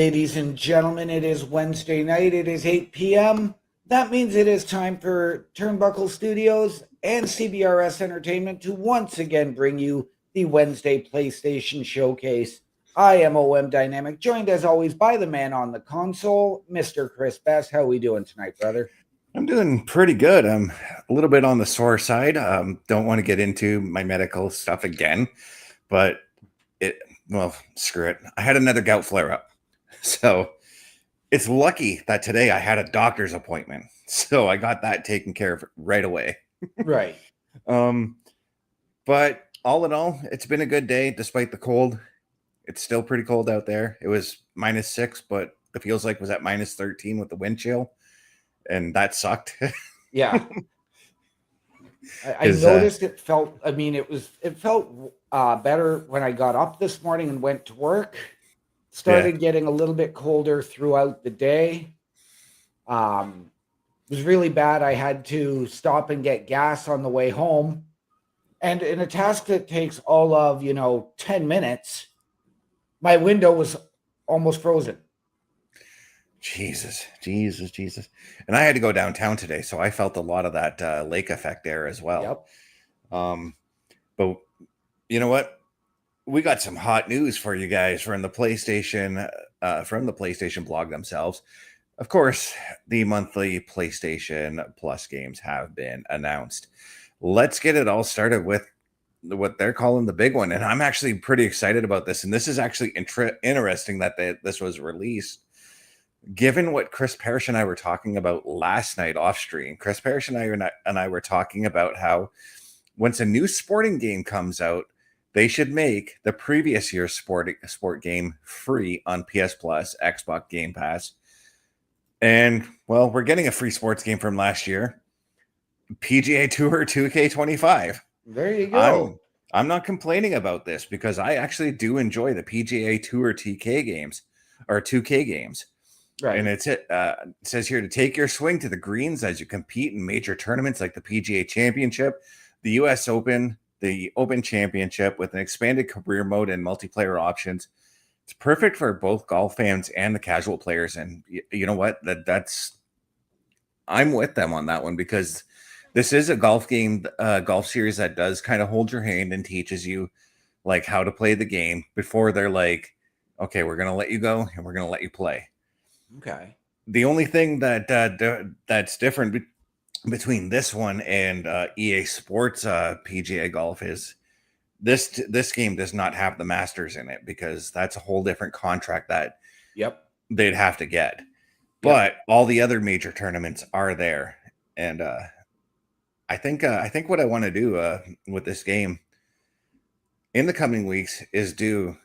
Ladies and gentlemen, it is Wednesday night. It is 8 p.m. That means it is time for Turnbuckle Studios and CBRS Entertainment to once again bring you the Wednesday PlayStation Showcase. I am OM Dynamic, joined as always by the man on the console, Mr. Chris Best. How are we doing tonight, brother? I'm doing pretty good. I'm a little bit on the sore side. Don't want to get into my medical stuff again, but screw it. I had another gout flare up. So it's lucky that today I had a doctor's appointment. So I got that taken care of right away. Right. But all in all, it's been a good day despite the cold. It's still pretty cold out there. It was -6, but it feels like it was at -13 with the wind chill. And that sucked. Yeah. I noticed it felt, it felt better when I got up this morning and went to work. Started getting a little bit colder throughout the day. It was really bad. I had to stop and get gas on the way home. And in a task that takes all of, 10 minutes, my window was almost frozen. Jesus. And I had to go downtown today, so I felt a lot of that lake effect there as well. Yep. But you know what? We got some hot news for you guys from the PlayStation blog themselves. Of course, the monthly PlayStation Plus games have been announced. Let's get it all started with what they're calling the big one. And I'm actually pretty excited about this. And this is actually interesting that this was released. Given what Chris Parrish and I were talking about last night off stream, Chris Parrish and I were talking about how once a new sporting game comes out, they should make the previous year's sport game free on PS Plus, Xbox Game Pass. And, well, we're getting a free sports game from last year, PGA Tour 2K25. There you go. I'm not complaining about this because I actually do enjoy the PGA Tour TK games or 2K games. Right. And it says here to take your swing to the greens as you compete in major tournaments like the PGA Championship, the US Open, the Open Championship with an expanded career mode and multiplayer options. It's perfect for both golf fans and the casual players. And you know what? I'm with them on that one because this is a golf game, golf series that does kind of hold your hand and teaches you like how to play the game before they're like, okay, we're going to let you go and we're going to let you play. Okay. The only thing that's different between this one and EA Sports PGA Golf is this game does not have the Masters in it because that's a whole different contract that they'd have to get. But all the other major tournaments are there, and I think what I want to do with this game in the coming weeks is do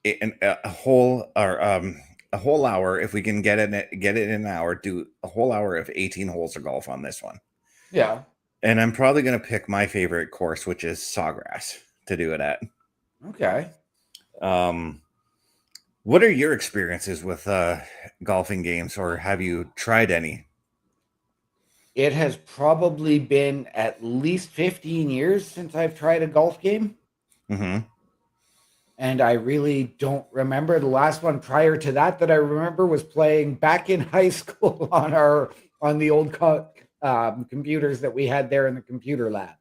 a whole hour, if we can get it in an hour, do a whole hour of 18 holes of golf on this one. Yeah. And I'm probably going to pick my favorite course, which is Sawgrass, to do it at. Okay. What are your experiences with golfing games, or have you tried any? It has probably been at least 15 years since I've tried a golf game. Mm-hmm. And I really don't remember. The last one prior to that I remember was playing back in high school on the old computers that we had there in the computer labs.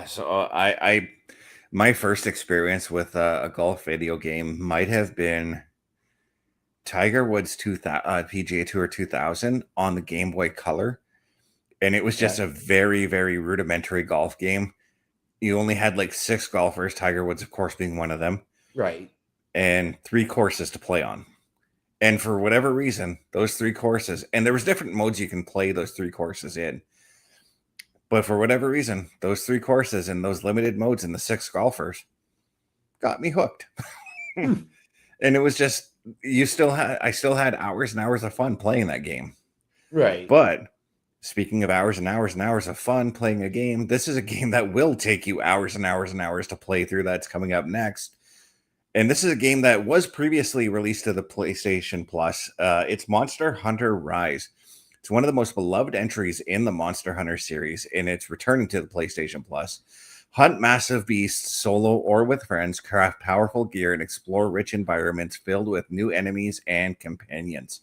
So my first experience with a golf video game might have been Tiger Woods PGA Tour 2000 on the Game Boy Color. And it was just a very, very rudimentary golf game. You only had like 6 golfers, Tiger Woods, of course, being one of them. Right. And 3 courses to play on. And for whatever reason, those 3 courses, and there was different modes you can play those 3 courses in. But for whatever reason, those 3 courses and those limited modes and the 6 golfers got me hooked. And it was just, I still had hours and hours of fun playing that game. Right. But speaking of hours and hours and hours of fun playing a game, this is a game that will take you hours and hours and hours to play through. That's coming up next. And this is a game that was previously released to the PlayStation Plus. It's Monster Hunter Rise. It's one of the most beloved entries in the Monster Hunter series, and it's returning to the PlayStation Plus. Hunt massive beasts solo or with friends, craft powerful gear, and explore rich environments filled with new enemies and companions.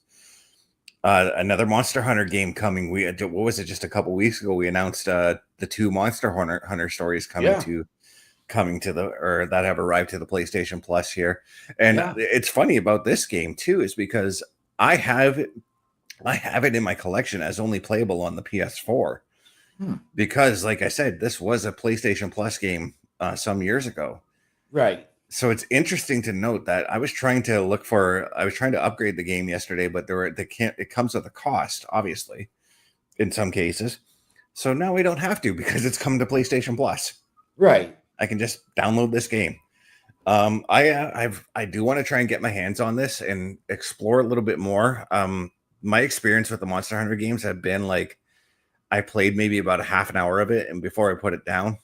Another Monster Hunter game coming. What was it? Just a couple weeks ago, we announced the 2 Monster Hunter stories coming to the, or that have arrived to the PlayStation Plus here. And it's funny about this game too, is because I have it in my collection as only playable on the PS4. Because, like I said, this was a PlayStation Plus game some years ago. Right. So it's interesting to note that I was trying to upgrade the game yesterday, but it comes with a cost, obviously, in some cases. So now we don't have to, because it's come to PlayStation Plus. Right. I can just download this game. I do want to try and get my hands on this and explore a little bit more. My experience with the Monster Hunter games have been like, I played maybe about a half an hour of it, and before I put it down.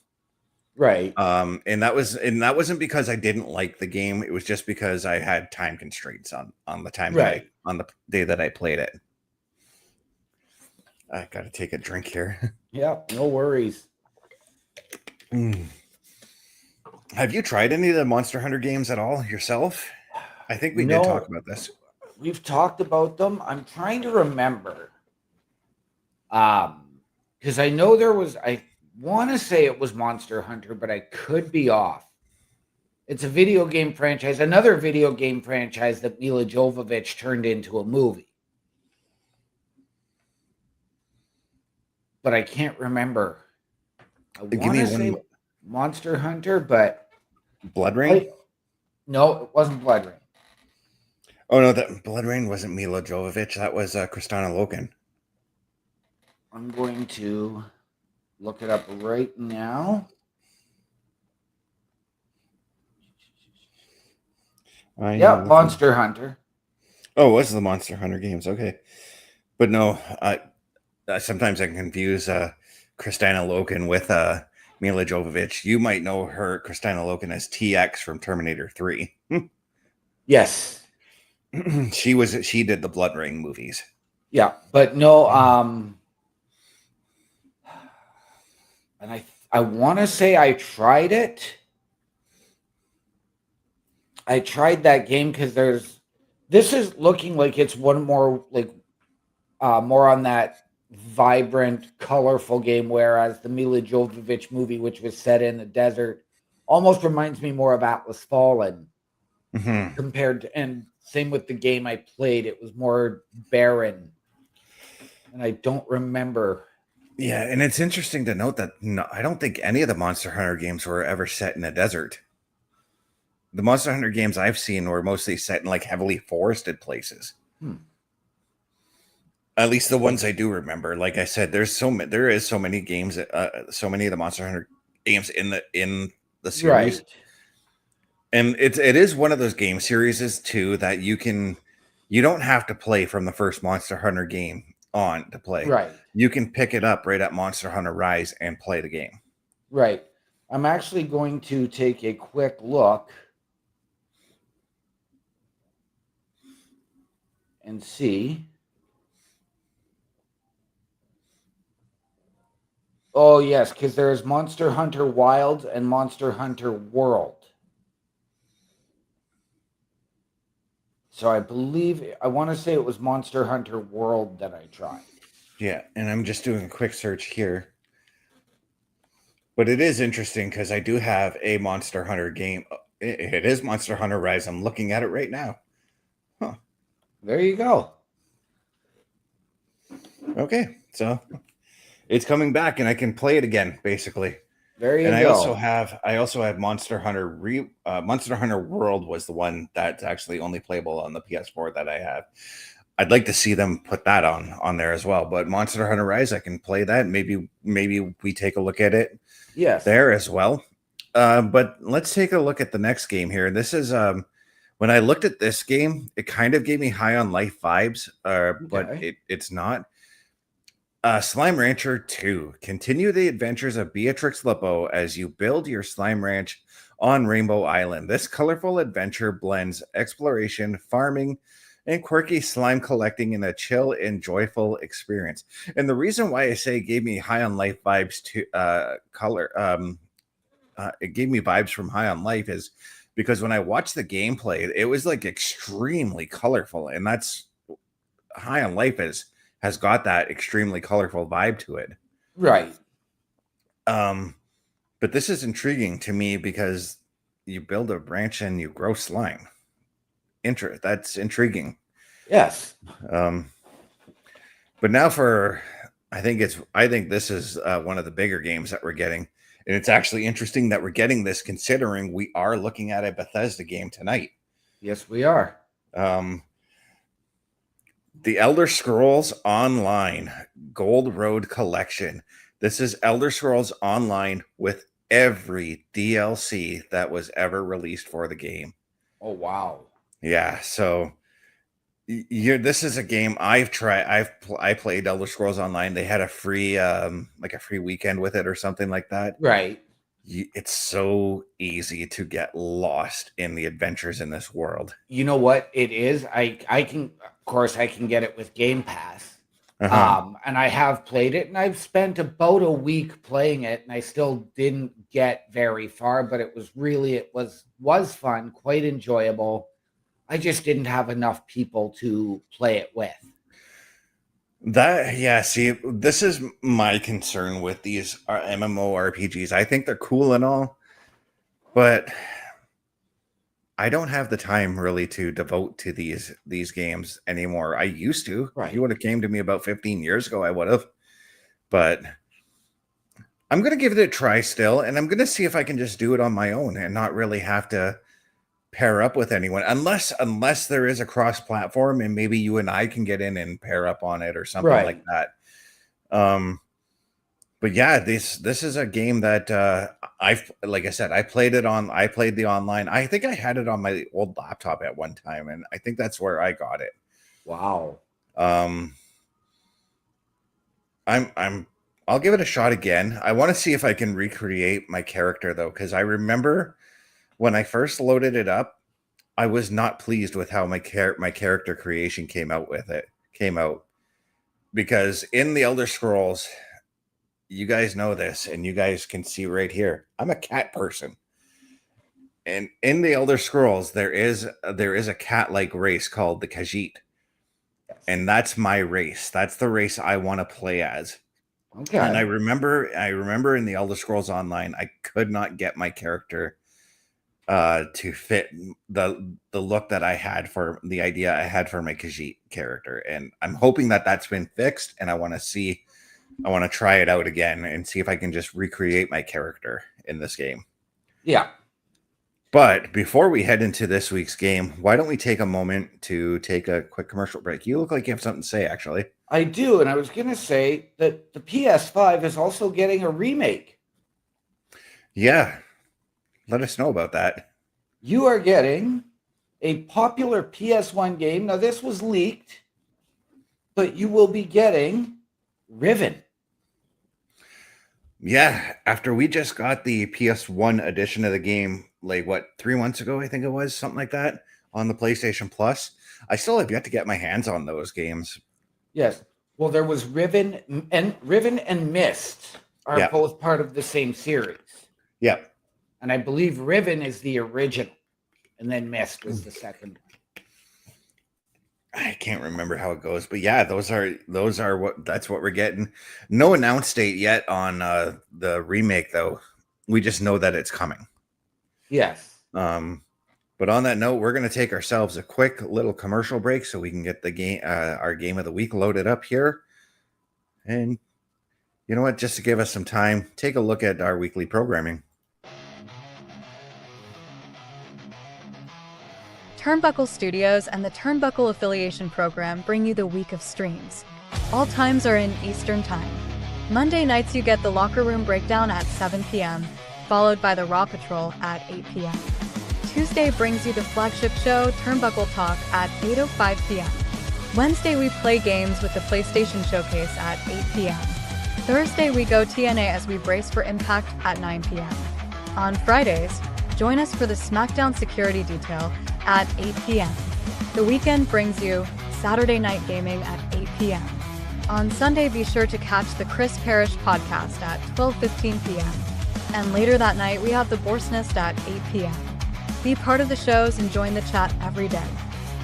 Right. And that wasn't because I didn't like the game. It was just because I had time constraints on the time on the day that I played it. I gotta take a drink here. Yeah, no worries. Have you tried any of the Monster Hunter games at all yourself? I think we did talk about this. We've talked about them. I'm trying to remember. Because I know I want to say it was Monster Hunter, but I could be off. It's a video game franchise, another video game franchise that Mila Jovovich turned into a movie. But I can't remember. I want to say Monster Hunter, but Blood Rain? No, it wasn't Blood Rain. Oh no, that Blood Rain wasn't Mila Jovovich. That was Kristanna Loken. I'm going to look it up right now. Monster Hunter. Oh, it was the Monster Hunter games. Okay. But no, sometimes I can confuse Kristanna Loken with Mila Jovovich. You might know her, Kristanna Loken, as TX from Terminator 3. Yes. She did the Blood Rain movies. Yeah, but no, and I want to say I tried it. I tried that game because this is looking like it's one more more on that vibrant, colorful game, whereas the Mila Jovovich movie, which was set in the desert, almost reminds me more of Atlas Fallen compared to, and same with the game I played, it was more barren, and I don't remember. Yeah, and it's interesting to note that I don't think any of the Monster Hunter games were ever set in a desert. The Monster Hunter games I've seen were mostly set in like heavily forested places. At least the ones I do remember. Like I said, there is so many games, so many of the Monster Hunter games in the series. Right. And it is one of those game series too that you don't have to play from the first Monster Hunter game on to play. Right. You can pick it up right at Monster Hunter Rise and play the game. Right. I'm actually going to take a quick look and see. Oh, yes, because there's Monster Hunter Wilds and Monster Hunter World. So I want to say it was Monster Hunter World that I tried. Yeah, and I'm just doing a quick search here. But it is interesting because I do have a Monster Hunter game. It is Monster Hunter Rise. I'm looking at it right now. Huh. There you go. Okay, so it's coming back and I can play it again, basically. There you go. I also have Monster Hunter Monster Hunter World was the one that's actually only playable on the PS4 that I have. I'd like to see them put that on there as well. But Monster Hunter Rise, I can play that. Maybe we take a look at it. Yes. There as well. But let's take a look at the next game here. This is when I looked at this game, it kind of gave me High on Life vibes, but it's not. Slime Rancher 2. Continue the adventures of Beatrix Lippo as you build your slime ranch on Rainbow Island. This colorful adventure blends exploration, farming, and quirky slime collecting in a chill and joyful experience. And the reason why I say it gave me High on Life vibes to it gave me vibes from High on Life is because when I watched the gameplay, it was like extremely colorful, and that's High on Life has got that extremely colorful vibe to it. Right. But this is intriguing to me because you build a branch and you grow slime. That's intriguing. Yes. But now I think this is one of the bigger games that we're getting. And it's actually interesting that we're getting this considering we are looking at a Bethesda game tonight. Yes, we are. The Elder Scrolls Online Gold Road Collection. This is Elder Scrolls Online with every DLC that was ever released for the game. Oh, wow. Yeah, so this is a game I've tried. I played Elder Scrolls Online. They had a free like a free weekend with it or something like that. Right. It's so easy to get lost in the adventures in this world. You know what it is? I can, of course, I can get it with Game Pass. And I have played it, and I've spent about a week playing it, and I still didn't get very far, but it was fun, quite enjoyable. I just didn't have enough people to play it with. See, this is my concern with these MMORPGs. I think they're cool and all, but I don't have the time really to devote to these games anymore. I used to. Right. If you would have came to me about 15 years ago, I would have. But I'm going to give it a try still, and I'm going to see if I can just do it on my own and not really have to pair up with anyone, unless there is a cross-platform and maybe you and I can get in and pair up on it or something like that. But yeah, this is a game that like I said, I played the online. I think I had it on my old laptop at one time, and I think that's where I got it. Wow. I'll give it a shot again. I want to see if I can recreate my character though, because I remember when I first loaded it up, I was not pleased with how my character creation came out. Because in the Elder Scrolls, you guys know this, and you guys can see right here, I'm a cat person. And in the Elder Scrolls, there is a cat-like race called the Khajiit. Yes. And that's my race. That's the race I want to play as. Okay. And I remember in the Elder Scrolls Online, I could not get my character to fit the look that I had for the idea I had for my Khajiit character. And I'm hoping that that's been fixed, and I want to try it out again and see if I can just recreate my character in this game. Yeah. But before we head into this week's game, why don't we take a moment to take a quick commercial break? You look like you have something to say, actually. I do, and I was going to say that the PS5 is also getting a remake. Yeah. Let us know about that. You are getting a popular PS1 game. Now, this was leaked, but you will be getting Riven. Yeah, after we just got the PS1 edition of the game, 3 months ago, I think it was, something like that, on the PlayStation Plus, I still have yet to get my hands on those games. Yes. Well, there was Riven and Mist are both part of the same series. Yeah. And I believe Riven is the original, and then Mist was the second. I can't remember how it goes, but yeah, that's what we're getting. No announced date yet on the remake, though. We just know that it's coming. Yes. But on that note, we're going to take ourselves a quick little commercial break so we can get the game, our game of the week, loaded up here. And you know what? Just to give us some time, take a look at our weekly programming. Turnbuckle Studios and the Turnbuckle Affiliation Program bring you the week of streams. All times are in Eastern Time. Monday nights you get the Locker Room Breakdown at 7 p.m., followed by the Raw Patrol at 8 p.m. Tuesday brings you the flagship show Turnbuckle Talk at 8:05 p.m. Wednesday we play games with the PlayStation Showcase at 8 p.m. Thursday we go TNA as we brace for Impact at 9 p.m. On Fridays, join us for the SmackDown Security Detail at 8 p.m. The weekend brings you Saturday Night Gaming at 8 p.m. On Sunday, be sure to catch the Chris Parrish podcast at 12:15 p.m. And later that night, we have the Borstnest at 8 p.m. Be part of the shows and join the chat every day.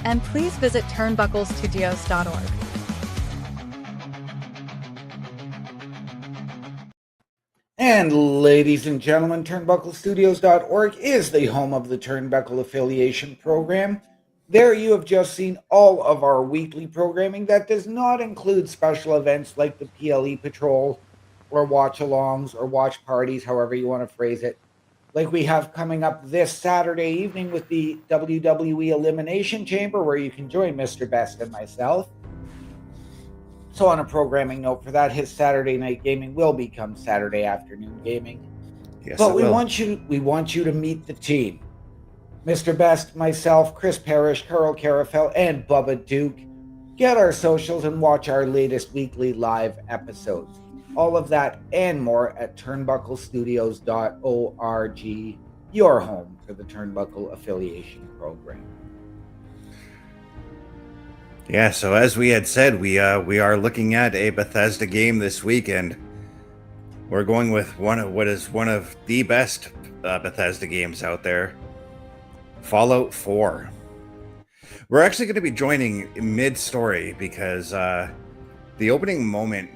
And please visit turnbucklestudios.org. And ladies and gentlemen, turnbucklestudios.org is the home of the Turnbuckle Affiliation Program. There you have just seen all of our weekly programming that does not include special events like the PLE Patrol or watch-alongs or watch parties, however you want to phrase it, like we have coming up this Saturday evening with the WWE Elimination Chamber, where you can join Mr. Best and myself. So on a programming note for that, his Saturday night gaming will become Saturday afternoon gaming. Yes, but we want you to meet the team. Mr. Best, myself, Chris Parrish, Carl Carafel, and Bubba Duke. Get our socials and watch our latest weekly live episodes. All of that and more at turnbucklestudios.org, your home for the Turnbuckle Affiliation Program. Yeah, so as we had said, we are looking at a Bethesda game this weekend. We're going with one of the best Bethesda games out there, Fallout 4. We're actually going to be joining mid-story because the opening moments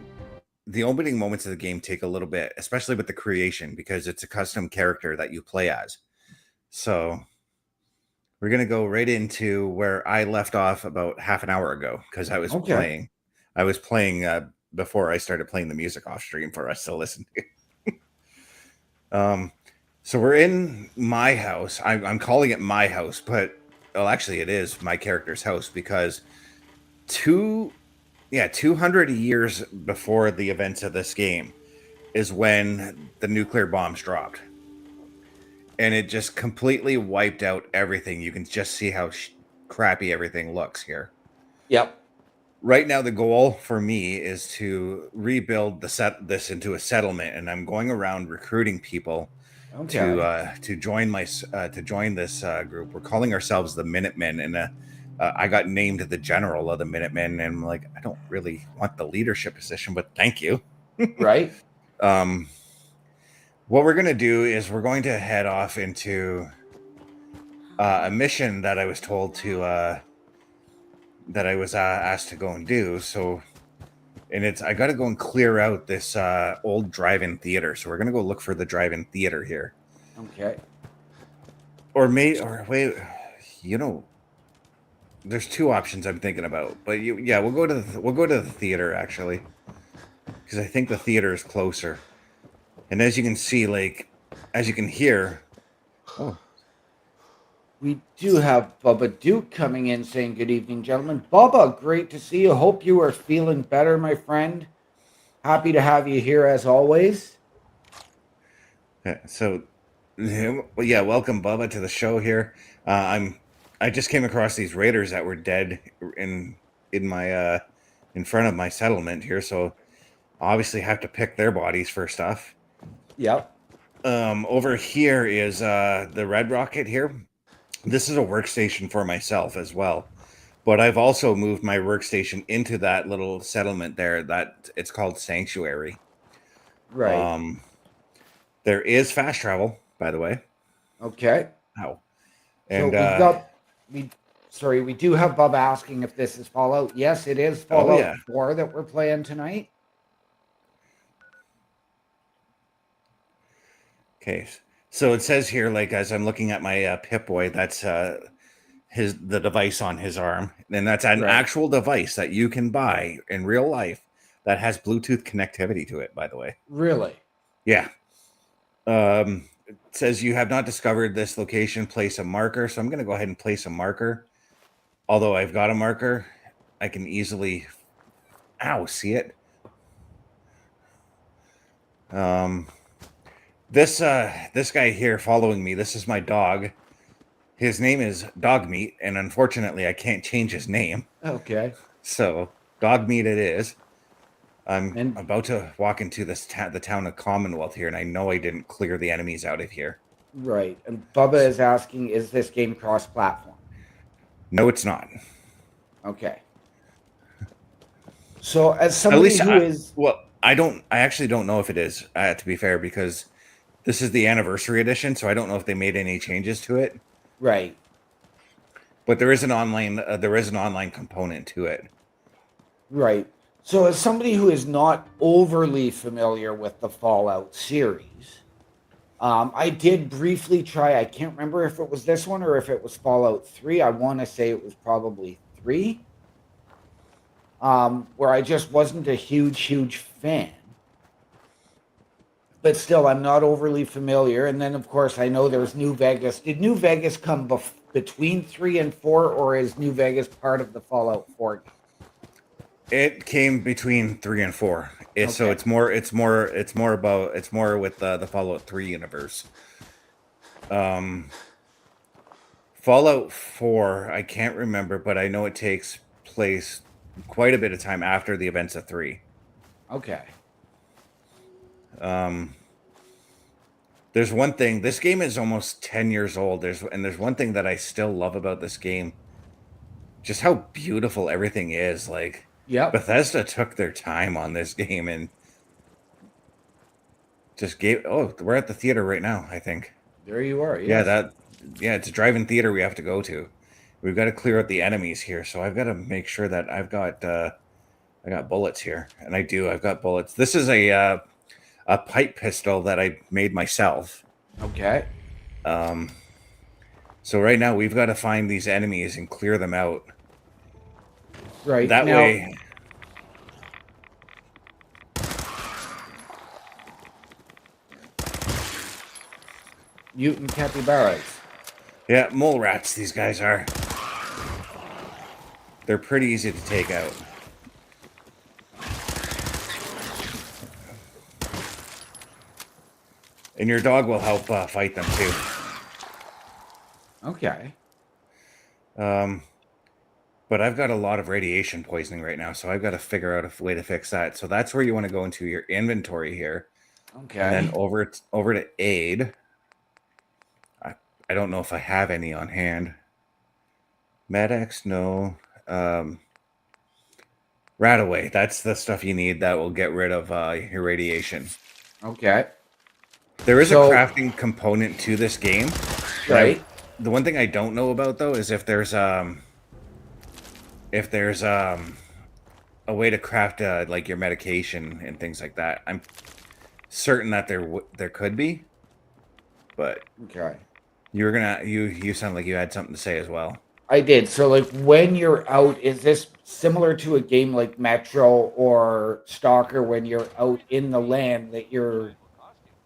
of the game take a little bit, especially with the creation, because it's a custom character that you play as. So we're going to go right into where I left off about half an hour ago, because I was playing. I was playing before I started playing the music off stream for us to listen to. So we're in my house. I'm calling it my house, but actually it is my character's house, because 200 years before the events of this game is when the nuclear bombs dropped. And it just completely wiped out everything. You can just see how crappy everything looks here. Yep. Right now, the goal for me is to rebuild this into a settlement, and I'm going around recruiting people to join this group. We're calling ourselves the Minutemen, and I got named the general of the Minutemen, and I'm like, I don't really want the leadership position, but thank you. Right. What we're going to do is we're going to head off into a mission that I was told to, that I was asked to go and do. So, and I got to go and clear out this old drive-in theater. So we're going to go look for the drive-in theater here. Okay. Wait, there's two options I'm thinking about, but we'll go to the theater actually, because I think the theater is closer. And as you can see, as you can hear, we do have Bubba Duke coming in saying, good evening, gentlemen. Bubba, great to see you. Hope you are feeling better, my friend. Happy to have you here as always. So, welcome, Bubba, to the show here. I just came across these raiders that were dead in front of my settlement here, so obviously have to pick their bodies first off. Yep. Over here is the Red Rocket here. This is a workstation for myself as well, but I've also moved my workstation into that little settlement there that it's called Sanctuary. Right. There is fast travel, by the way. Okay. Ow. And we do have Bub asking if this is Fallout. Yes, it is Fallout 4 that we're playing tonight. Okay, so it says here, as I'm looking at my Pip-Boy, that's the device on his arm, and that's an actual device that you can buy in real life that has Bluetooth connectivity to it, by the way. Really? Yeah. It says you have not discovered this location, place a marker. So I'm going to go ahead and place a marker. Although I've got a marker, I can easily, see it. This guy here following me, this is my dog. His name is Dog Meat, and unfortunately I can't change his name. Okay. So Dog Meat it is. I'm about to walk into the town of Commonwealth here, and I know I didn't clear the enemies out of here. Right. And Bubba is asking, is this game cross-platform? No, it's not. Okay. So as somebody who is... Well, I actually don't know if it is, to be fair, because This is the anniversary edition, so I don't know if they made any changes to it. Right. But there is an online component to it. Right. So as somebody who is not overly familiar with the Fallout series, I did briefly try. I can't remember if it was this one or if it was Fallout 3. I want to say it was probably 3. Where I just wasn't a huge fan. But still, I'm not overly familiar. And then, of course, I know there's New Vegas. Did New Vegas come between 3 and 4, or is New Vegas part of the Fallout 4 game? It came between 3 and 4. So it's more with the Fallout 3 universe. Fallout 4, I can't remember, but I know it takes place quite a bit of time after the events of 3. Okay. There's one thing. This game is almost 10 years old. There's one thing that I still love about this game. Just how beautiful everything is. Like, Yep. Bethesda took their time on this game and just gave... Oh, we're at the theater right now, I think. There you are. Yes. Yeah, it's a drive-in theater we have to go to. We've got to clear out the enemies here, so I've got to make sure that I got bullets here, and I do. I've got bullets. This is a pipe pistol that I made myself. Okay. So right now we've got to find these enemies and clear them out. Right. That way. Mutant capybaras. Yeah, mole rats, these guys are. They're pretty easy to take out. And your dog will help fight them too. Okay. But I've got a lot of radiation poisoning right now, so I've got to figure out a way to fix that. So that's where you want to go into your inventory here. Okay. And then over to aid. I don't know if I have any on hand. Med-X, no. Radaway, that's the stuff you need that will get rid of your radiation. Okay. There is a crafting component to this game. Right. The one thing I don't know about, though, is if there's a way to craft like your medication and things like that. I'm certain that there could be, but okay. You sound like you had something to say as well. I did. So, like, when you're out, is this similar to a game like Metro or Stalker when you're out in the land that you're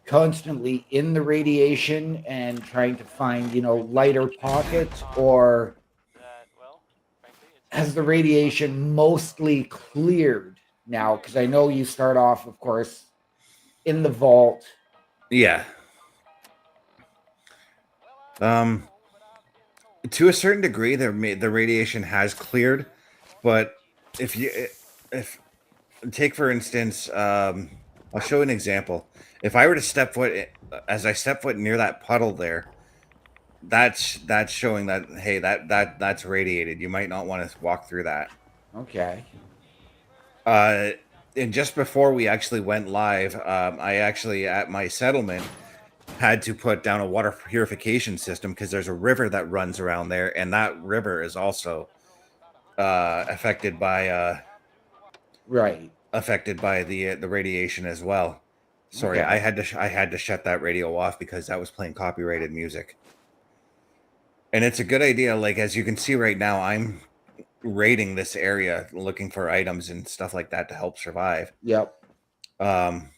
constantly in the radiation and trying to find, lighter pockets, or has the radiation mostly cleared now? Because I know you start off, of course, in the vault. Yeah. To a certain degree, the radiation has cleared, but if take for instance, I'll show an example. If I were to step foot near that puddle there, that's showing that, hey, that's radiated. You might not want to walk through that. Okay. And just before we actually went live, I actually at my settlement had to put down a water purification system because there's a river that runs around there, and that river is also affected by the radiation as well. Sorry, okay. I had to shut that radio off because that was playing copyrighted music. And it's a good idea. Like, as you can see right now, I'm raiding this area looking for items and stuff like that to help survive. Yep. I'm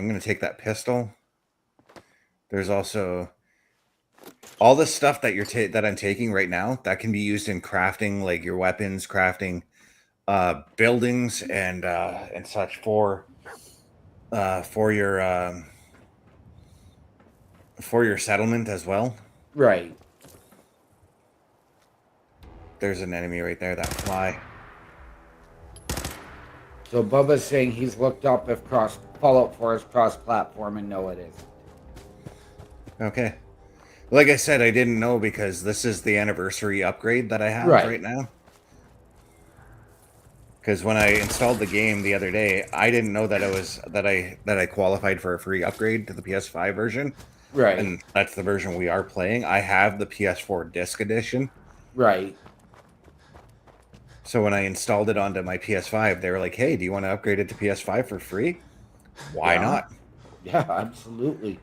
going to take that pistol. There's also all the stuff that that I'm taking right now that can be used in crafting, like your weapons, crafting buildings and such for your settlement as well. Right. There's an enemy right there, that fly. So Bubba's saying he's looked up if Fallout 4 is cross-platform, and no, it isn't. Okay. Like I said, I didn't know because this is the anniversary upgrade that I have right now. Because when I installed the game the other day, I didn't know that I qualified for a free upgrade to the PS5 version, Right. and that's the version we are playing. I have the PS4 disc edition, Right. so when I installed it onto my PS5, they were like, "Hey, do you want to upgrade it to PS5 for free? Why Yeah. not?" Yeah, absolutely.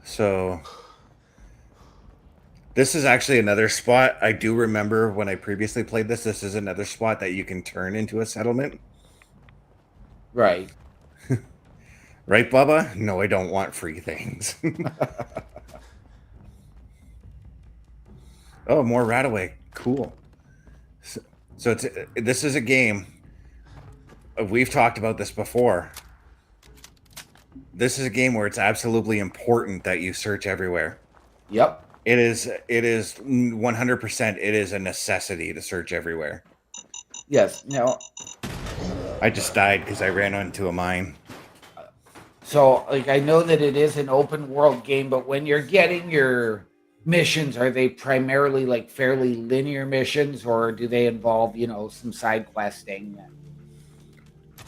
So this is actually another spot I do remember when I previously played this. This is another spot that you can turn into a settlement. Right. Right, Bubba? No, I don't want free things. Oh, more Radaway. Cool. So this is a game. We've talked about this before. This is a game where it's absolutely important that you search everywhere. Yep. It is 100%. It is a necessity to search everywhere. Yes. Now, I just died because I ran into a mine. so like I know that it is an open world game, but when you're getting your missions, are they primarily like fairly linear missions, or do they involve, some side questing?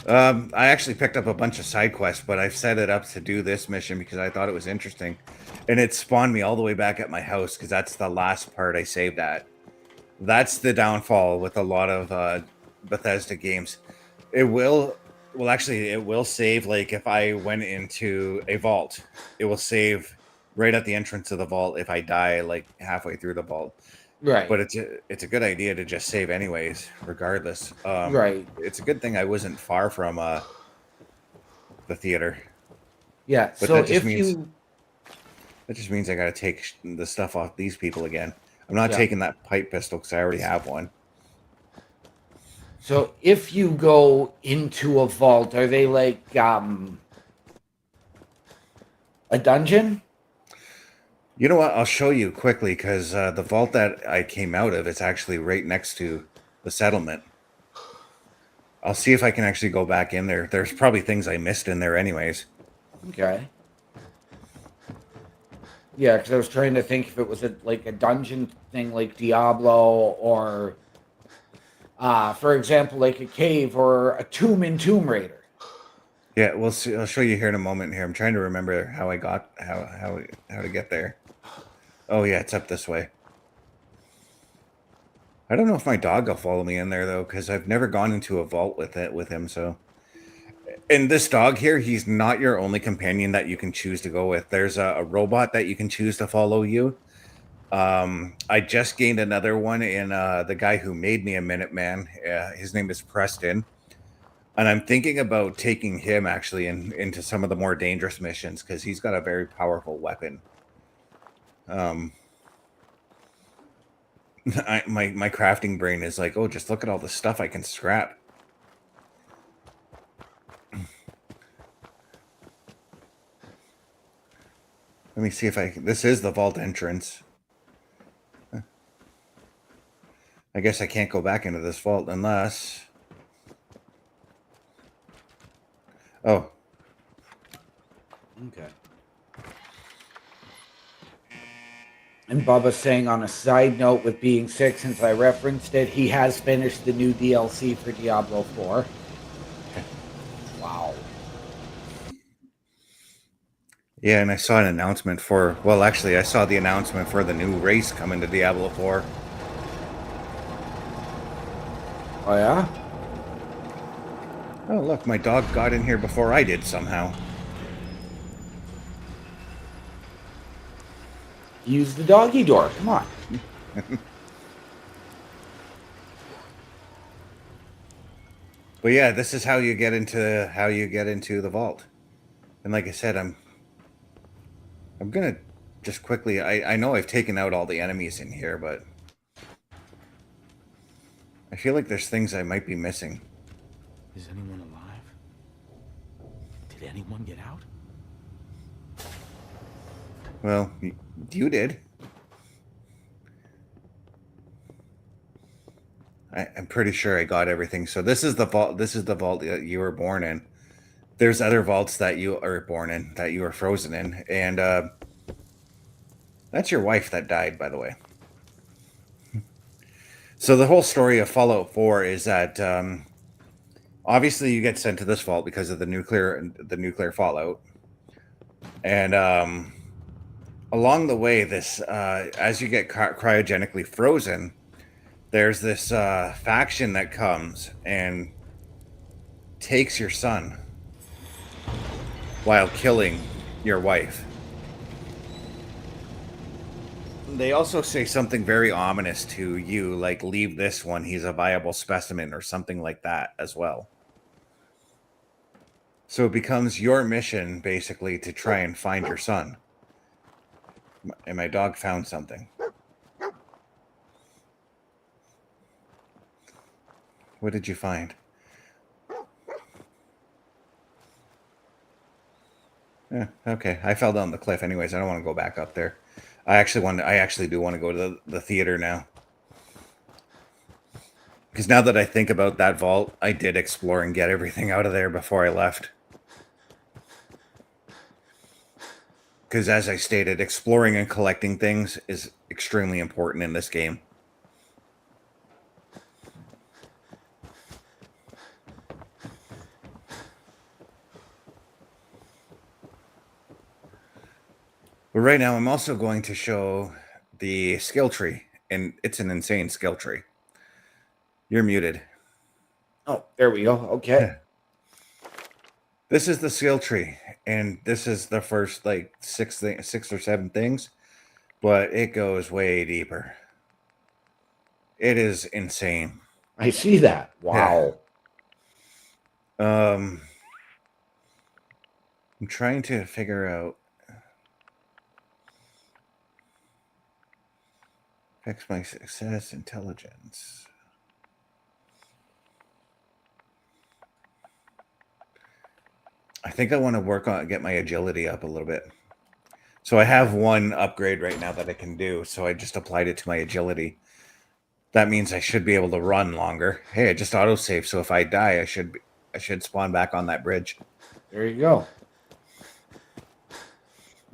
I actually picked up a bunch of side quests, but I've set it up to do this mission because I thought it was interesting. And it spawned me all the way back at my house because that's the last part I saved at. That's the downfall with a lot of Bethesda games. It will save, like if I went into a vault, it will save right at the entrance of the vault if I die like halfway through the vault. Right. But it's a good idea to just save anyways, regardless. Right. It's a good thing I wasn't far from the theater. Yeah. But So that just if means you, I got to take the stuff off these people again. I'm not Yeah. taking that pipe pistol because I already have one. so if you go into a vault, are they like a dungeon? You know what? I'll show you quickly because the vault that I came out of is actually right next to the settlement. I'll see if I can actually go back in there. There's probably things I missed in there anyways. Okay. Yeah, because I was trying to think if it was like a dungeon thing like Diablo, or, for example, like a cave or a tomb in Tomb Raider. Yeah, we'll see. I'll show you here in a moment. Here, I'm trying to remember how I got how to get there. Oh yeah, it's up this way. I don't know if my dog will follow me in there though, because I've never gone into a vault with him. So, and this dog here, he's not your only companion that you can choose to go with. There's a robot that you can choose to follow you. I just gained another one in the guy who made me a Minuteman. His name is Preston. And I'm thinking about taking him actually into some of the more dangerous missions because he's got a very powerful weapon. My crafting brain is like, oh, just look at all the stuff I can scrap. Let me see if this is the vault entrance. I guess I can't go back into this vault unless... Oh. Okay. And Bubba's saying, on a side note, with being sick, since I referenced it, he has finished the new DLC for Diablo 4. Wow. Yeah, and I saw an announcement for... Well, actually, I saw the announcement for the new race coming to Diablo 4. Oh, yeah? Oh, look, my dog got in here before I did somehow. Use the doggy door. Come on. But yeah, this is how you get into the vault. And like I said, I'm gonna just quickly... I know I've taken out all the enemies in here, but I feel like there's things I might be missing. Is anyone alive? Did anyone get out? Well, you did. I'm pretty sure I got everything. So this is the vault. This is the vault that you were born in. There's other vaults that you are born in, that you were frozen in, and That's your wife that died, by the way. So the whole story of Fallout 4 is that obviously you get sent to this vault because of the nuclear fallout, and along the way, this as you get cryogenically frozen, there's this faction that comes and takes your son while killing your wife. They also say something very ominous to you, like leave this one, he's a viable specimen, or something like that as well. So it becomes your mission, basically, to try and find your son. And my dog found something. What did you find? Yeah, okay. I fell down the cliff anyways. I don't want to go back up there. I actually do want to go to the theater now. Because now that I think about that vault, I did explore and get everything out of there before I left. Because as I stated, exploring and collecting things is extremely important in this game. But right now, I'm also going to show the skill tree, and it's an insane skill tree. You're muted. Oh, there we go. Okay. This is the skill tree, and this is the first like six or seven things, but it goes way deeper. It is insane. I see that. Wow. Yeah. I'm trying to figure out. Affects my success, intelligence. I think I want to get my agility up a little bit. So I have one upgrade right now that I can do. So I just applied it to my agility. That means I should be able to run longer. Hey, I just autosave. So if I die, I should spawn back on that bridge. There you go.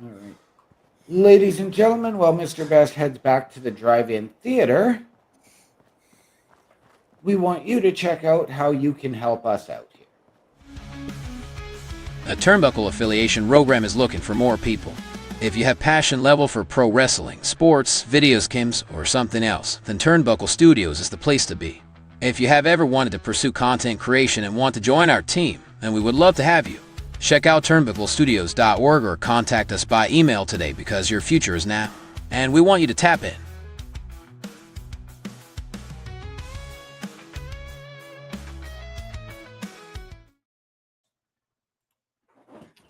All right. Ladies and gentlemen, while Mr. Best heads back to the drive-in theater, we want you to check out how you can help us out here. A Turnbuckle affiliation program is looking for more people. If you have passion level for pro wrestling, sports, video games, or something else, then Turnbuckle Studios is the place to be. If you have ever wanted to pursue content creation and want to join our team, then we would love to have you. Check out turnbucklestudios.org or contact us by email today because your future is now, and we want you to tap in.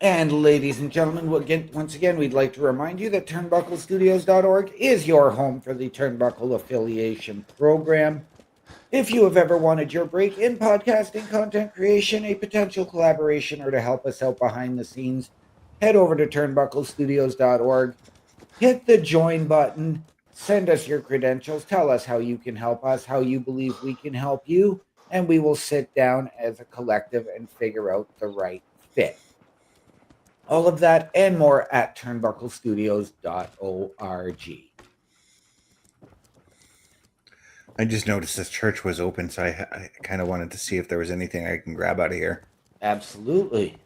And ladies and gentlemen, once again, we'd like to remind you that turnbucklestudios.org is your home for the Turnbuckle Affiliation Program. If you have ever wanted your break in podcasting, content creation, a potential collaboration, or to help us out behind the scenes, head over to turnbucklestudios.org, hit the join button, send us your credentials, tell us how you can help us, how you believe we can help you, and we will sit down as a collective and figure out the right fit. All of that and more at turnbucklestudios.org. I just noticed this church was open, so I kind of wanted to see if there was anything I can grab out of here. Absolutely.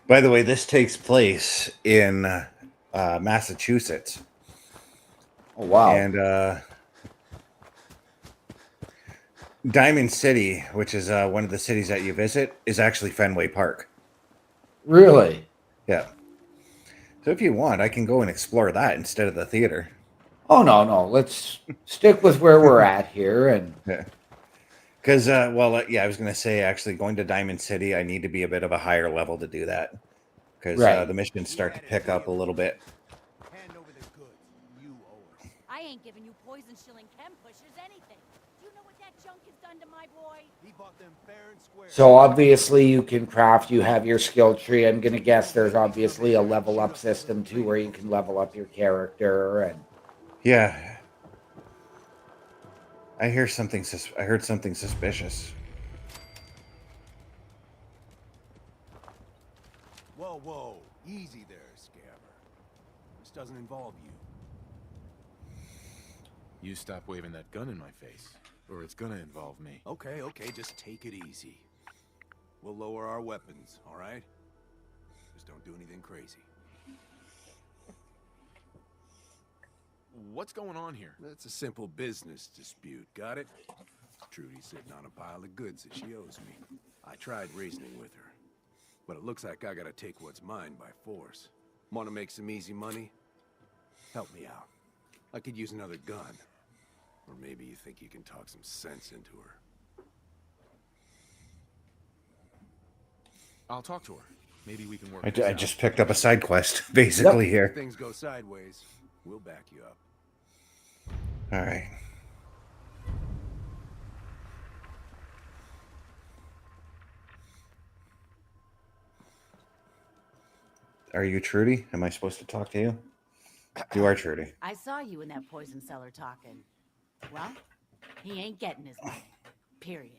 By the way, this takes place in Massachusetts. Oh, wow. And Diamond City, which is one of the cities that you visit, is actually Fenway Park. Really? Yeah. So if you want, I can go and explore that instead of the theater. Oh, no. Let's stick with where we're at here. And yeah. Because, I was going to say, actually, going to Diamond City, I need to be a bit of a higher level to do that. Because the missions start to pick up a little bit. I ain't giving you poison shilling chem pushers anything. Do you know what that junk has done to my boy? He bought them fair and square. So obviously you can craft, you have your skill tree. I'm going to guess there's obviously a level up system too where you can level up your character. And yeah. I hear something. I heard something suspicious. Whoa, whoa. Easy there, scammer. This doesn't involve you. You stop waving that gun in my face, or it's gonna involve me. Okay, okay, just take it easy. We'll lower our weapons, all right? Just don't do anything crazy. What's going on here? It's a simple business dispute, got it? Trudy's sitting on a pile of goods that she owes me. I tried reasoning with her, but it looks like I gotta take what's mine by force. Want to make some easy money? Help me out. I could use another gun. Or maybe you think you can talk some sense into her. I'll talk to her. Maybe we can work I this out. just picked up a side quest, basically, If here. things go sideways, we'll back you up. All right. Are you Trudy? Am I supposed to talk to you? You are Trudy. I saw you in that poison cellar talking. Well, he ain't getting his money. Period.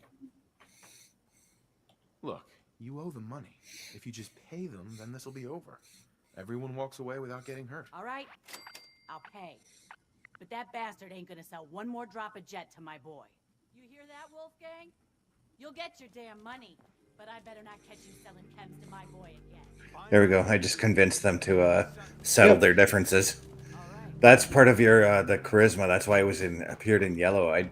Look, you owe them money. If you just pay them, then this'll be over. Everyone walks away without getting hurt. All right, I'll pay. But that bastard ain't gonna sell one more drop of jet to my boy. You hear that, Wolfgang? You'll get your damn money, but I better not catch you selling chems to my boy again. There we go. I just convinced them to settle their differences. All right. That's part of your the charisma. That's why it was appeared in yellow. I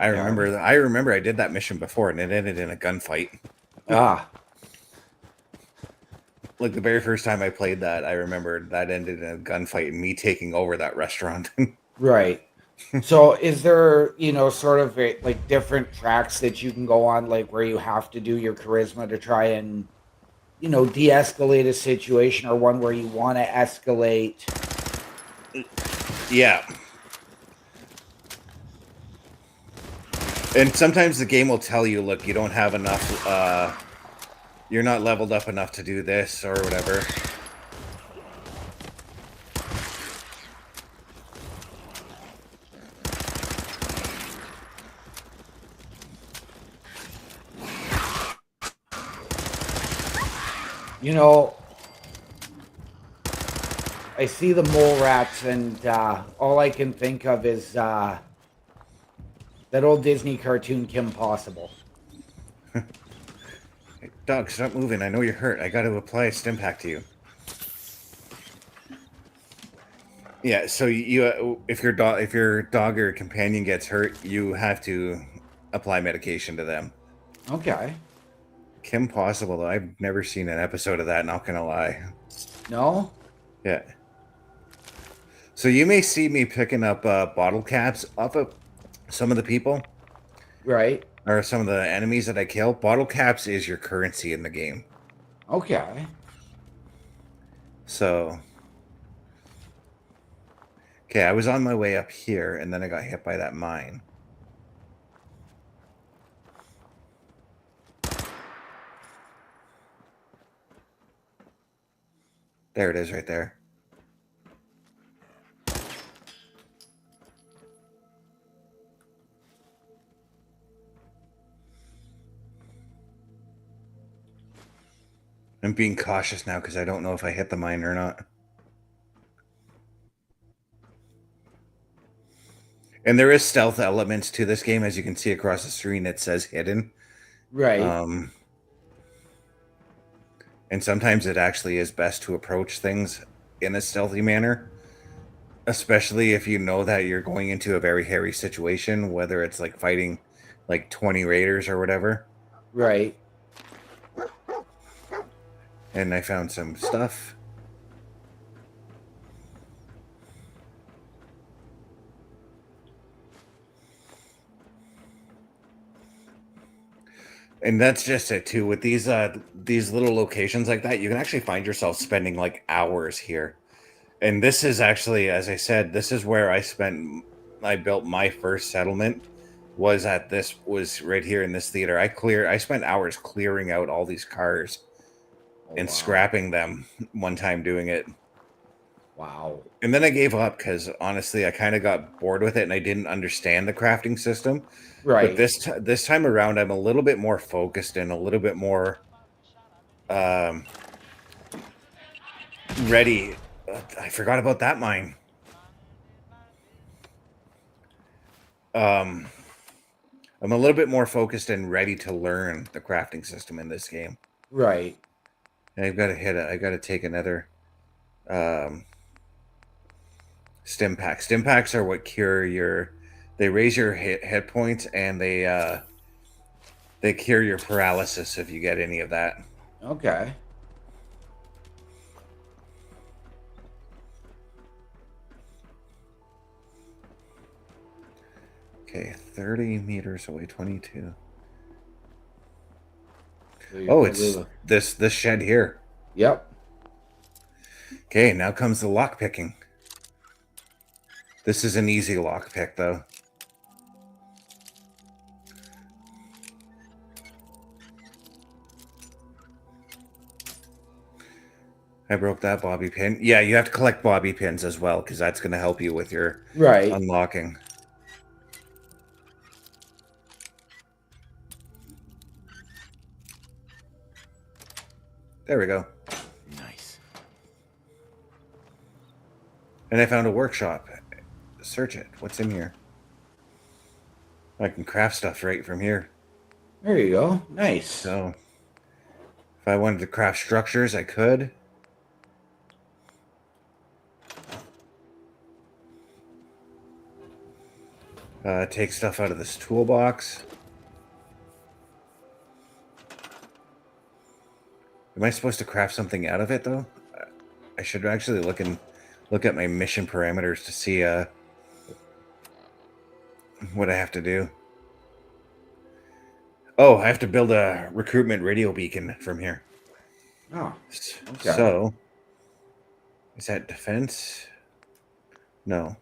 remember I did that mission before, and it ended in a gunfight. Ah, Like the very first time I played that, I remember that ended in a gunfight and me taking over that restaurant. right. So is there, sort of like different tracks that you can go on, like where you have to do your charisma to try and, de-escalate a situation, or one where you want to escalate? Yeah. And sometimes the game will tell you, look, you don't have enough, you're not leveled up enough to do this or whatever. I see the mole rats, and all I can think of is that old Disney cartoon, Kim Possible. Hey, dog, stop moving. I know you're hurt. I got to apply a stim pack to you. Yeah, so if your dog or companion gets hurt, you have to apply medication to them. Okay. Kim Possible, though, I've never seen an episode of that, not gonna lie. No? Yeah. So you may see me picking up bottle caps off of some of the people. Right. Or some of the enemies that I kill. Bottle caps is your currency in the game. Okay. So... Okay, I was on my way up here, and then I got hit by that mine. There it is right there. I'm being cautious now because I don't know if I hit the mine or not. And there is stealth elements to this game. As you can see across the screen, it says hidden. Right. And sometimes it actually is best to approach things in a stealthy manner. Especially if you know that you're going into a very hairy situation, whether it's like fighting like 20 raiders or whatever. Right. And I found some stuff. And that's just it too. With these little locations like that, you can actually find yourself spending like hours here. And this is actually, as I said, this is where I built my first settlement. Was right here in this theater. I spent hours clearing out all these cars and scrapping them one time doing it. Wow. And then I gave up because honestly, I kind of got bored with it and I didn't understand the crafting system. But Right. this time around, I'm a little bit more focused and a little bit more um, ready. I forgot about that mine. Um, I'm a little bit more focused and ready to learn the crafting system in this game. Right. And I've got to hit it. I got to take another um, stim pack. Stim packs are what cure your. They raise your hit points and they cure your paralysis if you get any of that. Okay. Okay, 30 meters away, 22. So you're Oh, probably it's this shed here. Yep. Okay, now comes the lock picking. This is an easy lock pick, though. I broke that bobby pin. Yeah, you have to collect bobby pins as well, because that's going to help you with your Right. unlocking. There we go. Nice. And I found a workshop. Search it. What's in here? I can craft stuff right from here. There you go. Nice. So, if I wanted to craft structures, I could. Take stuff out of this toolbox. Am I supposed to craft something out of it, though? I should actually look at my mission parameters to see what I have to do. Oh, I have to build a recruitment radio beacon from here. Oh. Okay. So, is that defense? No.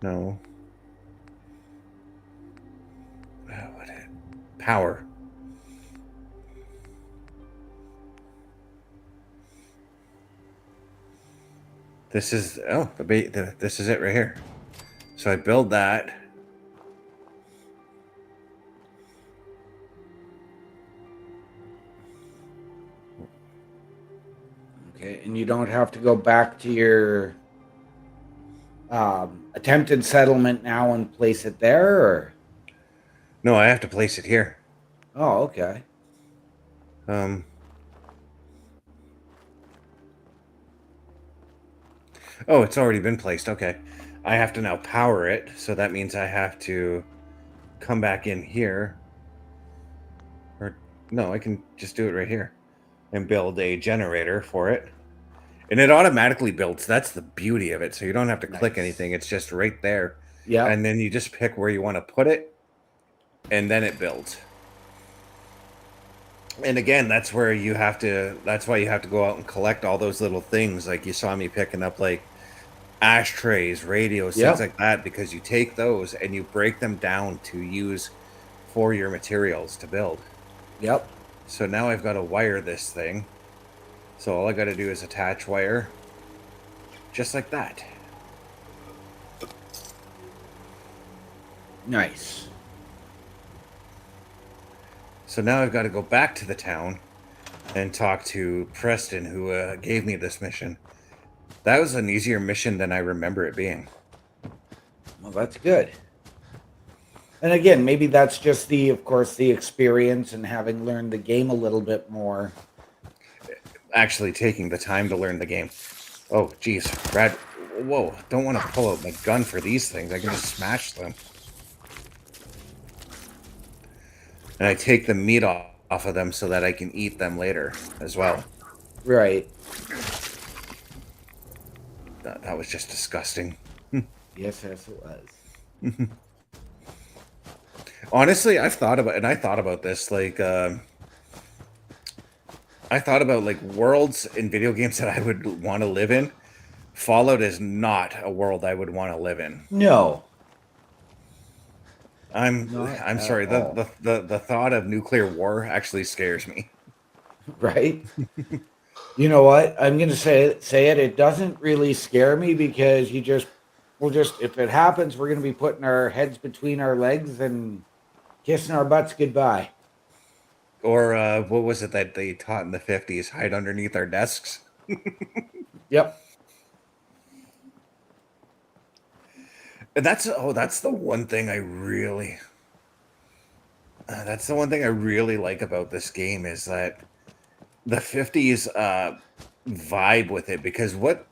No. Power. This is this is it right here. So I build that. Okay, and you don't have to go back to your attempted settlement now and place it there, or? No, I have to place it here. Oh, okay. Oh, it's already been placed. Okay. I have to now power it, so that means I have to come back in here. Or no, I can just do it right here and build a generator for it. And it automatically builds. That's the beauty of it. So you don't have to click Nice. anything. It's just right there. Yeah. And then you just pick where you want to put it, and then it builds. And again, that's why you have to go out and collect all those little things. Like you saw me picking up like ashtrays, radios, things like that, because you take those and you break them down to use for your materials to build. Yep. So now I've got to wire this thing. So all I got to do is attach wire just like that. Nice. So now I've got to go back to the town and talk to Preston, who gave me this mission. That was an easier mission than I remember it being. Well, that's good. And again, maybe that's just of course, the experience and having learned the game a little bit more. Actually taking the time to learn the game. Oh, geez. Brad, whoa. Don't want to pull out my gun for these things. I can just smash them. And I take the meat off of them so that I can eat them later as well. Right. That was just disgusting. Yes, it was. Honestly, I thought about this, like, I thought about, like, worlds in video games that I would want to live in. Fallout is not a world I would want to live in. No. I'm Not sorry. at all. The thought of nuclear war actually scares me. Right? You know what? I'm gonna say it. It doesn't really scare me because we'll just if it happens, we're gonna be putting our heads between our legs and kissing our butts goodbye. Or what was it that they taught in the 50s? Hide underneath our desks. Yep. And that's the one thing I really that's the one thing I really like about this game is that the 50s vibe with it, because what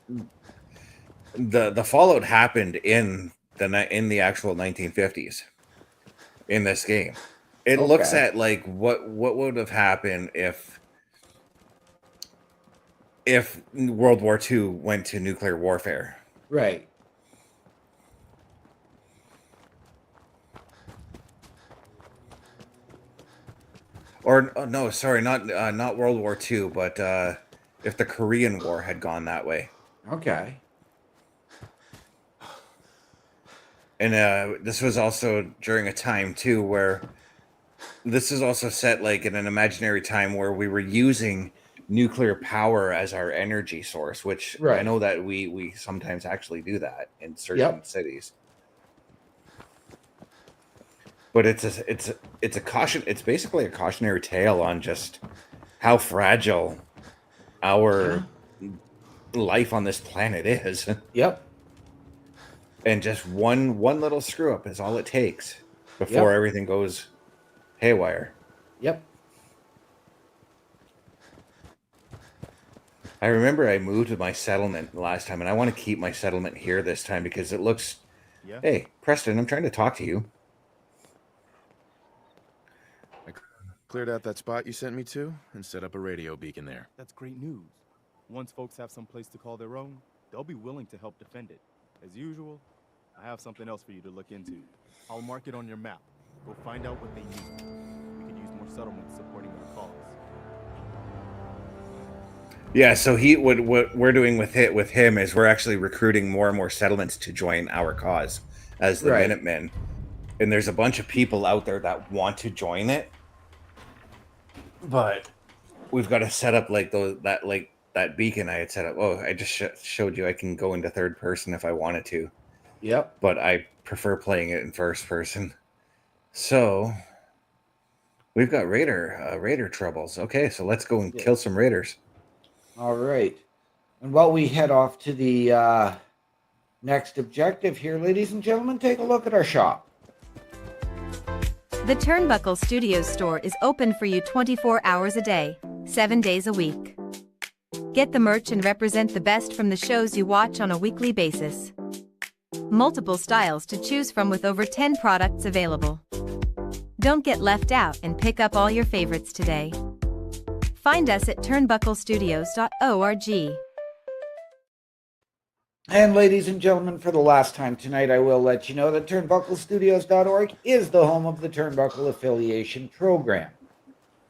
the Fallout happened in the actual 1950s in this game. It looks Okay. at like what would have happened if World War II went to nuclear warfare. Right. Or no, sorry, not World War II, but if the Korean War had gone that way. Okay. And this was also during a time too where this is also set like in an imaginary time where we were using nuclear power as our energy source, which I Right. know that we sometimes actually do that in certain Yep. cities. But it's a caution. It's basically a cautionary tale on just how fragile our life on this planet is. Yep. And just one little screw up is all it takes before Yep. everything goes haywire. Yep. I remember I moved to my settlement last time, and I want to keep my settlement here this time because it looks. Yeah. Hey, Preston, I'm trying to talk to you. I cleared out that spot you sent me to and set up a radio beacon there. That's great news. Once folks have some place to call their own, they'll be willing to help defend it. As usual, I have something else for you to look into. I'll mark it on your map. Go find out what they need. We could use more settlements supporting our cause. Yeah, so what we're doing with him is we're actually recruiting more and more settlements to join our cause as the Right. Minutemen. And there's a bunch of people out there that want to join it, but we've got to set up like that beacon I had set up. Oh, I just showed you I can go into third person if I wanted to, Yep. but I prefer playing it in first person. So we've got raider troubles. Okay, so let's go and Yeah. kill some raiders. All right. And while we head off to the next objective here, ladies and gentlemen, take a look at our shop. The Turnbuckle Studios store is open for you 24 hours a day, 7 days a week. Get the merch and represent the best from the shows you watch on a weekly basis. Multiple styles to choose from with over 10 products available. Don't get left out and pick up all your favorites today. Find us at turnbucklestudios.org. And ladies and gentlemen, for the last time tonight, I will let you know that turnbucklestudios.org is the home of the Turnbuckle Affiliation Program.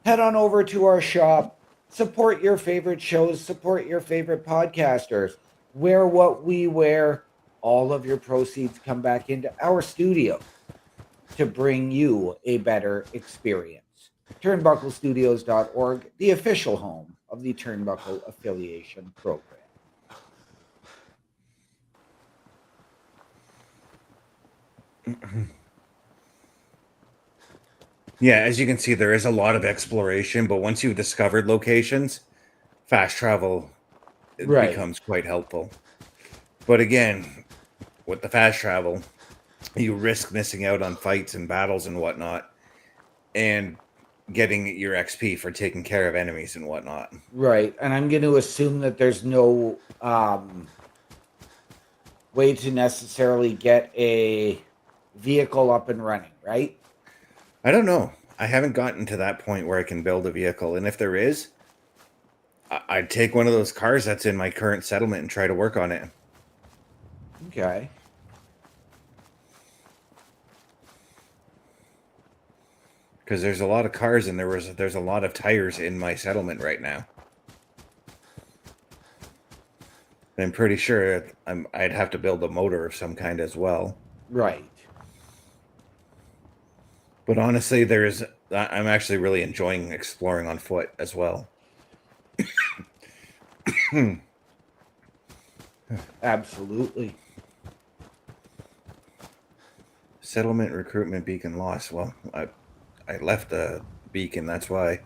Head on over to our shop, support your favorite shows, support your favorite podcasters, wear what we wear. All of your proceeds come back into our studio to bring you a better experience. Turnbucklestudios.org, the official home of the Turnbuckle Affiliation Program. Yeah, as you can see, there is a lot of exploration, but once you've discovered locations, fast travel Right. becomes quite helpful. But again, with the fast travel, you risk missing out on fights and battles and whatnot, and getting your XP for taking care of enemies and whatnot. Right. And I'm going to assume that there's no way to necessarily get a vehicle up and running, right? I don't know. I haven't gotten to that point where I can build a vehicle, and if there is, I'd take one of those cars that's in my current settlement and try to work on it. Okay. Because there's a lot of cars and there's a lot of tires in my settlement right now. I'm pretty sure I'd have to build a motor of some kind as well. Right. But honestly, I'm actually really enjoying exploring on foot as well. Absolutely. Settlement recruitment beacon lost. Well, I left the beacon, that's why.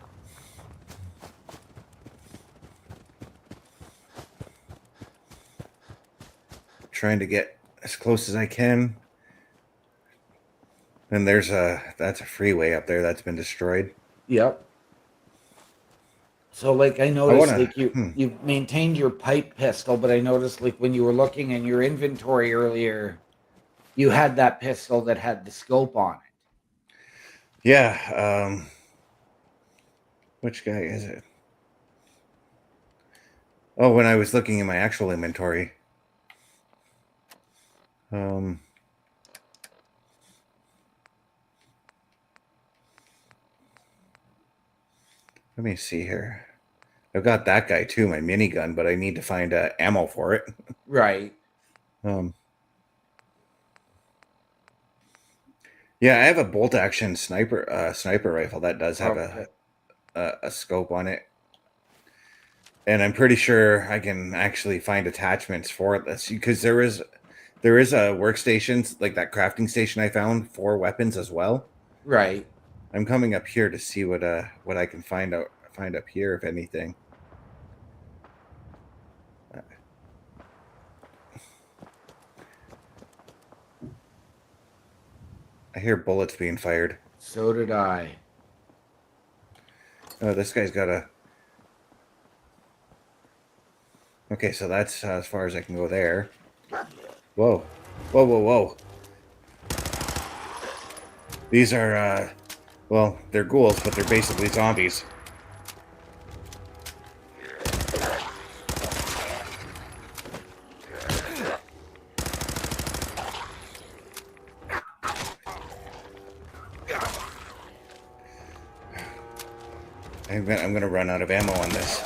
Trying to get as close as I can. And that's a freeway up there that's been destroyed. Yep. So, like, I noticed, like, Hmm. you've maintained your pipe pistol, but I noticed, like, when you were looking in your inventory earlier, you had that pistol that had the scope on it. Yeah. Which guy is it? Oh, when I was looking in my actual inventory. Let me see here. I've got that guy too, my minigun, but I need to find ammo for it. Right. Yeah, I have a bolt action sniper rifle that does have Okay. a scope on it. And I'm pretty sure I can actually find attachments for this because there is a workstation, like that crafting station I found for weapons as well. Right. I'm coming up here to see what I can find up here, if anything. I hear bullets being fired. So did I. Oh, this guy's got a... Okay, so that's as far as I can go there. Whoa. Whoa, whoa, whoa. These are, well, they're ghouls, but they're basically zombies. I'm gonna run out of ammo on this.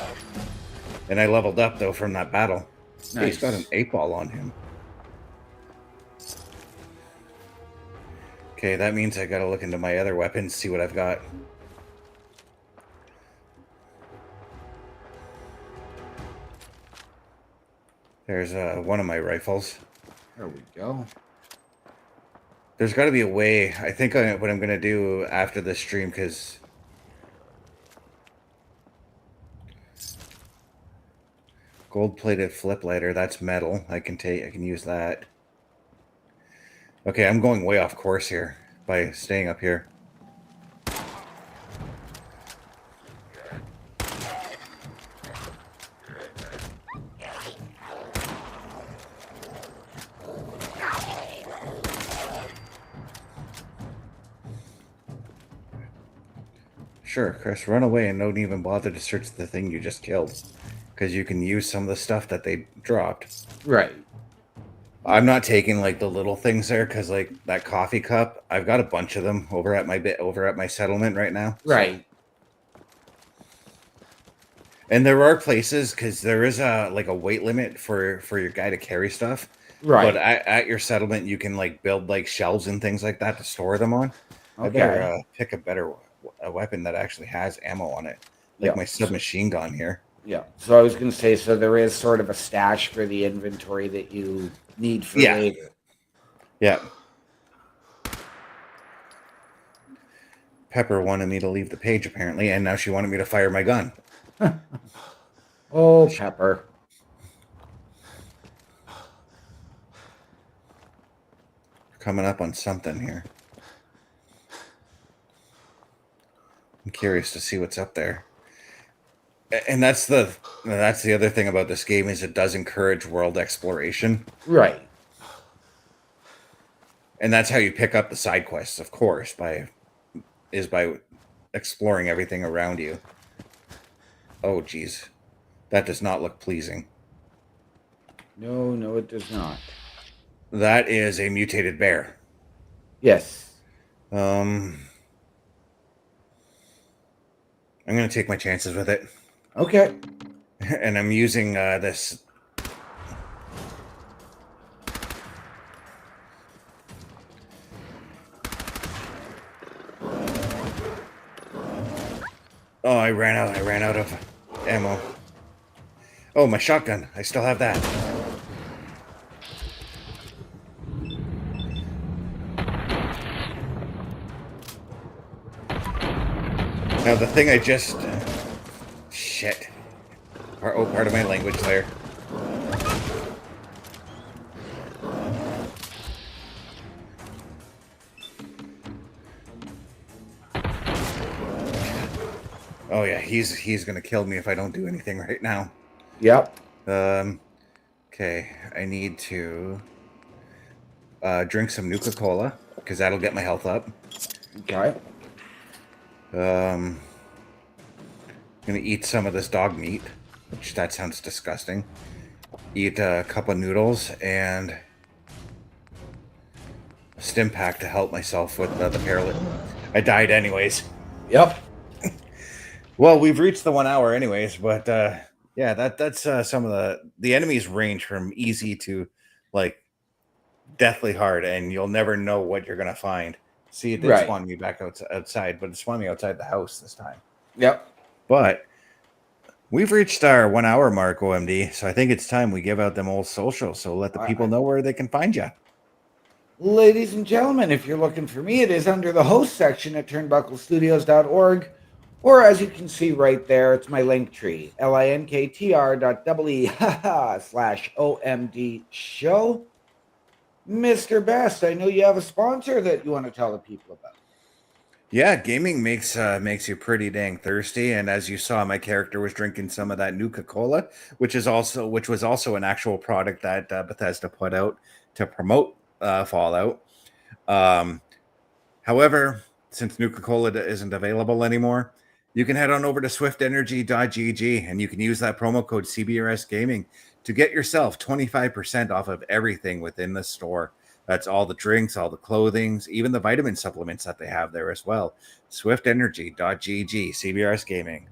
And I leveled up, though, from that battle. Nice. He's got an 8-ball on him. Okay, that means I gotta look into my other weapons, see what I've got. There's one of my rifles. There we go. There's got to be a way. I think what I'm gonna do after this stream, because gold-plated flip lighter, that's metal. I can use that. Okay, I'm going way off course here by staying up here. Sure, Chris, run away and don't even bother to search the thing you just killed. Because you can use some of the stuff that they dropped. Right. I'm not taking like the little things there because like that coffee cup, I've got a bunch of them over at my settlement right now. Right. And there are places because there is a weight limit for your guy to carry stuff. Right. But at your settlement, you can like build like shelves and things like that to store them on. Okay. I better pick a weapon that actually has ammo on it, like my submachine gun here. Yeah. So I was going to say, so there is sort of a stash for the inventory that you need for later. Yeah. Pepper wanted me to leave the page apparently, and now she wanted me to fire my gun. Oh, Pepper. Coming up on something here. I'm curious to see what's up there. And that's the other thing about this game is it does encourage world exploration. Right. And that's how you pick up the side quests, of course, by exploring everything around you. Oh, geez. That does not look pleasing. No, it does not. That is a mutated bear. Yes. I'm going to take my chances with it. Okay. And I'm using this. Oh, I ran out of ammo. Oh, my shotgun. I still have that. Now, the thing I just... Shit. Part of my language there. Oh yeah, he's gonna kill me if I don't do anything right now. Yep. Okay, I need to drink some Nuka-Cola because that'll get my health up. Okay. Gonna eat some of this dog meat, which that sounds disgusting. Eat a cup of noodles and a stim pack to help myself with the paralysis. I died anyways. Yep. Well, we've reached the 1 hour anyways, but yeah, that's some of the enemies range from easy to like deathly hard, and you'll never know what you're gonna find. See, it did spawn me back outside, but it spawned me outside the house this time. Yep. But we've reached our 1 hour mark, OMD, so I think it's time we give out them old socials, so let the people know where they can find you. Ladies and gentlemen, if you're looking for me, it is under the host section at turnbucklestudios.org. Or as you can see right there, it's my link tree, linktr.ee/OMD show. Mr. Best, I know you have a sponsor that you want to tell the people about. Yeah, gaming makes you pretty dang thirsty, and as you saw, my character was drinking some of that Nuka-Cola, which was also an actual product that Bethesda put out to promote Fallout. However, since Nuka-Cola isn't available anymore, you can head on over to swiftenergy.gg and you can use that promo code CBRS Gaming to get yourself 25% off of everything within the store. That's all the drinks, all the clothing, even the vitamin supplements that they have there as well. swiftenergy.gg, CBRS Gaming.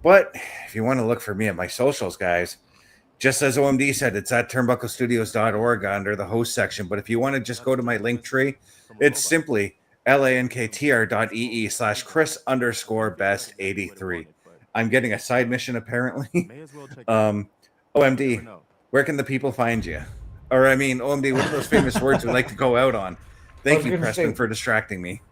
But if you want to look for me at my socials, guys, just as OMD said, it's at turnbucklestudios.org under the host section. But if you want to just go to my link tree, it's simply linktr.ee/Chris_best83. I'm getting a side mission apparently. OMD, where can the people find you? Or I mean, OMD, what are those famous words we like to go out on? Thank you, Preston, for distracting me.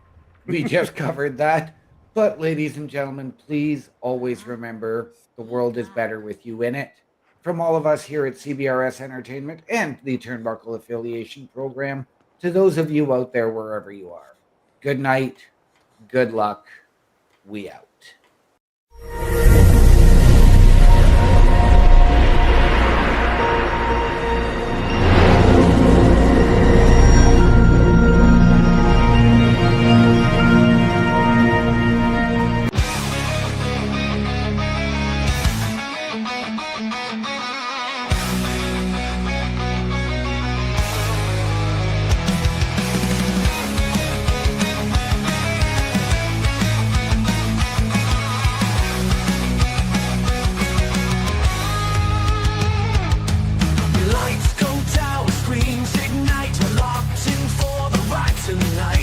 We just covered that. But ladies and gentlemen, please always remember the world is better with you in it. From all of us here at CBRS Entertainment and the Turnbuckle Affiliation Program, to those of you out there wherever you are, good night, good luck, we out. Lights go down, screens ignite, locked in for the ride tonight.